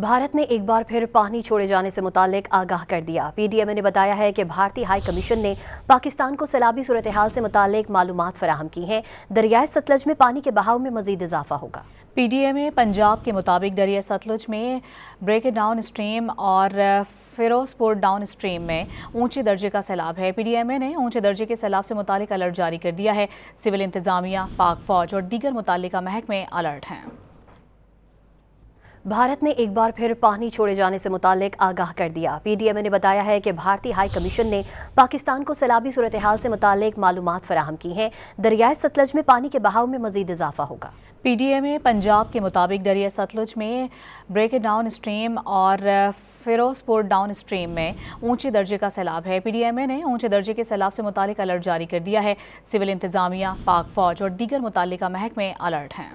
भारत ने एक बार फिर पानी छोड़े जाने से मुताल्लिक आगाह कर दिया। पीडीएमए ने बताया है कि भारतीय हाई कमीशन ने पाकिस्तान को सैलाबी सूरत हाल से मुताल्लिक मालूमात फराहम की हैं। दरियाए सतलज में पानी के बहाव में मजीद इजाफा होगा। पीडीएमए पंजाब के मुताबिक दरिया सतलुज में ब्रेक डाउन स्ट्रीम और फिरोजपुर डाउन स्ट्रीम में ऊंचे दर्जे का सैलाब है। पीडीएमए ने ऊंचे दर्जे के सैलाब से मुताल्लिक अलर्ट जारी कर दिया है। सिविल इंतजामिया, पाक फौज और दीगर मुताल्लिका महकमे अलर्ट हैं। भारत ने एक बार फिर पानी छोड़े जाने से मुताल्लिक आगाह कर दिया। पीडीएमए ने बताया है कि भारतीय हाई कमीशन ने पाकिस्तान को सैलाबी सूरत हाल से मुताल्लिक मालूमात फराहम की हैं। दरियाए सतलज में पानी के बहाव में मजीद इजाफा होगा। पीडीएमए पंजाब के मुताबिक दरिया सतलुज में ब्रेक डाउन स्ट्रीम और फिरोजपुर डाउन स्ट्रीम में ऊंचे दर्जे का सैलाब है। पीडीएमए ने ऊंचे दर्जे के सैलाब से मुताल्लिक अलर्ट जारी कर दिया है। सिविल इंतजामिया, पाक फौज और दीगर मुताल्लिका महकमे अलर्ट हैं।